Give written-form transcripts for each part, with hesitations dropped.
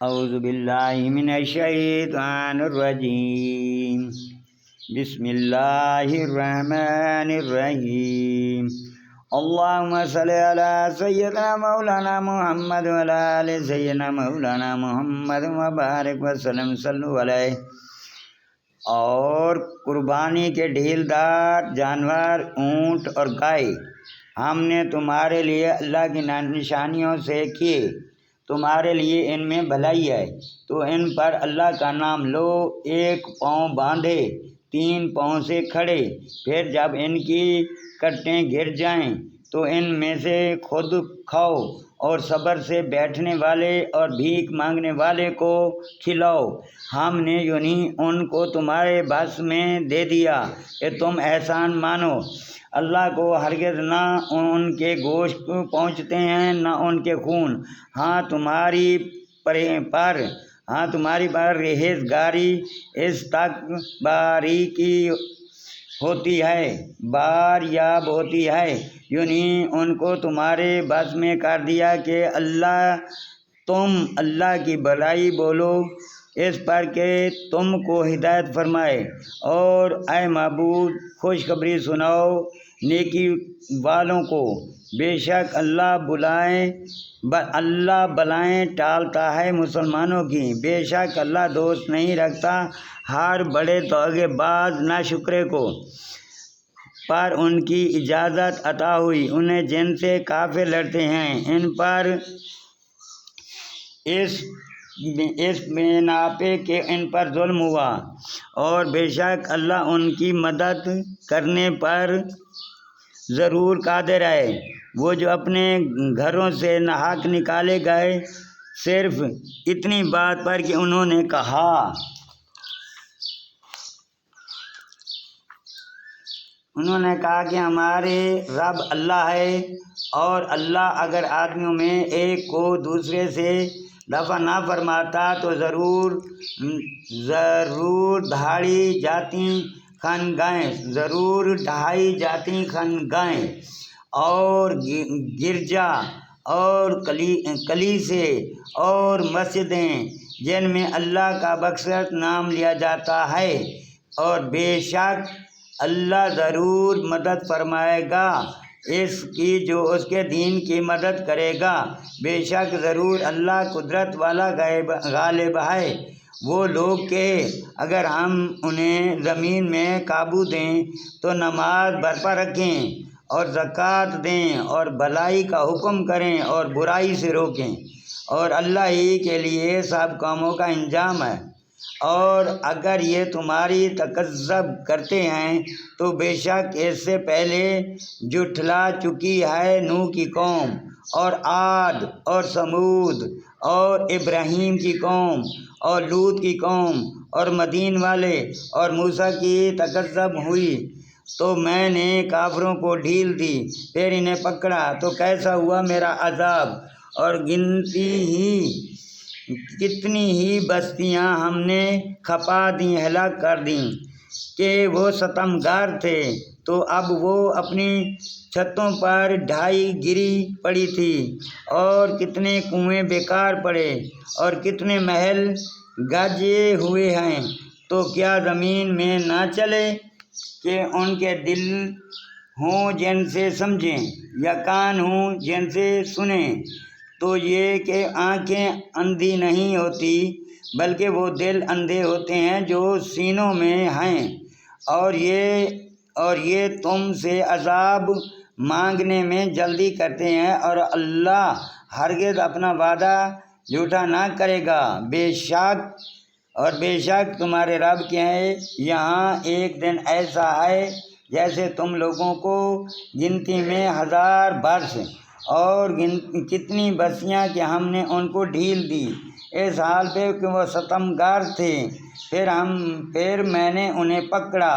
اعوذ باللہ من الشیطان الرجیم بسم اللہ الرحمن الرحیم اللہم صلی علی سیدنا مولانا محمد وعلی آل سیدنا مولانا محمد وبارک وسلم صلو علیہ۔ اور قربانی کے ڈھیلدار جانور اونٹ اور گائے ہم نے تمہارے لیے اللہ کی نشانیوں سے کیے، تمہارے لیے ان میں بھلائی ہے، تو ان پر اللہ کا نام لو۔ ایک پاؤں باندھے 3 پاؤں سے کھڑے، پھر جب ان کی کٹیں گر جائیں تو ان میں سے خود کھاؤ، اور صبر سے بیٹھنے والے اور بھیک مانگنے والے کو کھلاؤ۔ ہم نے یونہی ان کو تمہارے بس میں دے دیا کہ تم احسان مانو۔ اللہ کو ہرگز نہ ان کے گوشت پہنچتے ہیں نہ ان کے خون۔ ہاں تمہاری پرہیزگاری اس تک باریکی ہوتی ہے، باریاب ہوتی ہے، یونہی ان کو تمہارے بس میں کر دیا کہ تم اللہ کی بھلائی بولو اس پر کہ تم کو ہدایت فرمائے، اور اے معبود خوشخبری سناؤ نیکی والوں کو۔ بے شک اللہ بلائیں ٹالتا ہے مسلمانوں کی، بے شک اللہ دوست نہیں رکھتا ہر بڑے توبہ باز ناشکرے کو۔ پر ان کی اجازت عطا ہوئی انہیں جن سے کافر لڑتے ہیں، ان پر اس بنا پہ کہ ان پر ظلم ہوا، اور بے شک اللہ ان کی مدد کرنے پر ضرور قادر ہے۔ وہ جو اپنے گھروں سے ناحق نکالے گئے صرف اتنی بات پر کہ انہوں نے کہا کہ ہمارے رب اللہ ہے، اور اللہ اگر آدمیوں میں ایک کو دوسرے سے دفع نہ فرماتا تو ضرور ڈھائی جاتی خانقاہیں اور گرجا اور کلیسے اور مسجدیں جن میں اللہ کا بخشت نام لیا جاتا ہے، اور بے شک اللہ ضرور مدد فرمائے گا اس کی جو اس کے دین کی مدد کرے گا۔ بے شک ضرور اللہ قدرت والا غالب ہے۔ وہ لوگ کہ اگر ہم انہیں زمین میں قابو دیں تو نماز برپا رکھیں اور زکوٰۃ دیں اور بھلائی کا حکم کریں اور برائی سے روکیں، اور اللہ ہی کے لیے سب کاموں کا انجام ہے۔ اور اگر یہ تمہاری تکذب کرتے ہیں تو بے شک اس سے پہلے جھٹلا چکی ہے نوح کی قوم اور عاد اور ثمود اور ابراہیم کی قوم اور لوط کی قوم اور مدین والے، اور موسیٰ کی تکذب ہوئی تو میں نے کافروں کو ڈھیل دی، پھر انہیں پکڑا تو کیسا ہوا میرا عذاب۔ اور کتنی ہی بستیاں ہم نے کھپا دیں، ہلاک کر دیں کہ وہ ستم گار تھے، تو اب وہ اپنی چھتوں پر ڈھائی گری پڑی تھی، اور کتنے کنویں بیکار پڑے اور کتنے محل گجے ہوئے ہیں۔ تو کیا زمین میں نہ چلے کہ ان کے دل ہوں جن سے سمجھیں یا کان ہوں جن سے سنیں؟ تو یہ کہ آنکھیں اندھی نہیں ہوتی بلکہ وہ دل اندھے ہوتے ہیں جو سینوں میں ہیں، اور یہ تم سے عذاب مانگنے میں جلدی کرتے ہیں، اور اللہ ہرگز اپنا وعدہ جھوٹا نہ کرے گا۔ بے شک تمہارے رب کے یہاں ایک دن ایسا ہے جیسے تم لوگوں کو گنتی میں 1000 برس، اور کتنی بستیاں کہ ہم نے ان کو ڈھیل دی اس حال پہ کہ وہ ستم گار تھے، پھر میں نے انہیں پکڑا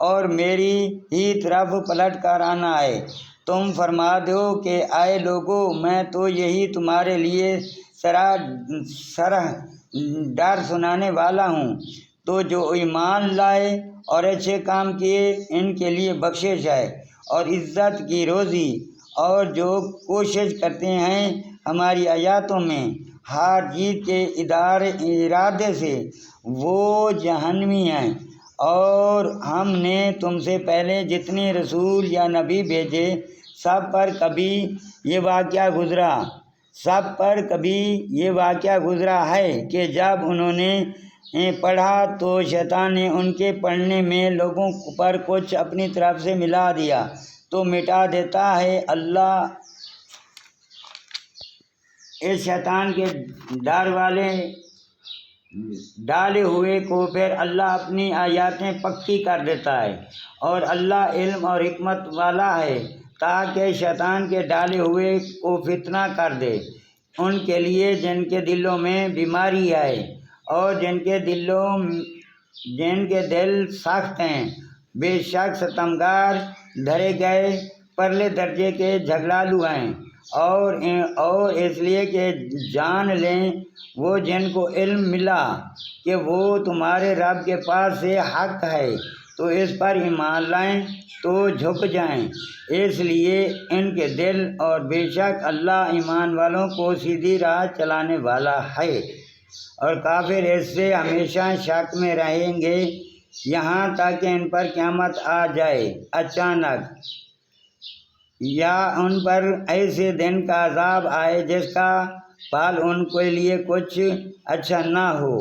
اور میری ہی طرف پلٹ کر آنا ہے۔ تم فرما دو کہ اے لوگو میں تو یہی تمہارے لیے سرہ ڈر سنانے والا ہوں، تو جو ایمان لائے اور اچھے کام کیے ان کے لیے بخشش ہے اور عزت کی روزی، اور جو کوشش کرتے ہیں ہماری آیاتوں میں ہار جیت کے ارادے سے وہ جہنمی ہیں۔ اور ہم نے تم سے پہلے جتنے رسول یا نبی بھیجے سب پر کبھی یہ واقعہ گزرا ہے کہ جب انہوں نے پڑھا تو شیطان نے ان کے پڑھنے میں لوگوں پر کچھ اپنی طرف سے ملا دیا تو مٹا دیتا ہے اللہ اس شیطان کے ڈالے ہوئے کو، پھر اللہ اپنی آیاتیں پکی کر دیتا ہے، اور اللہ علم اور حکمت والا ہے تاکہ شیطان کے ڈالے ہوئے کو فتنہ کر دے ان کے لیے جن کے دلوں میں بیماری ہے اور جن کے دل سخت ہیں۔ بے شک ستمگار دھرے گئے پرلے درجے کے جھگڑالو ہیں، اور اس لیے کہ جان لیں وہ جن کو علم ملا کہ وہ تمہارے رب کے پاس سے حق ہے تو اس پر ایمان لائیں تو جھک جائیں اس لیے ان کے دل، اور بے شک اللہ ایمان والوں کو سیدھی راہ چلانے والا ہے۔ اور کافر اس سے ہمیشہ شک میں رہیں گے یہاں تک کہ ان پر قیامت آ جائے اچانک، یا ان پر ایسے دن کا عذاب آئے جس کا پھل ان کے لیے کچھ اچھا نہ ہو۔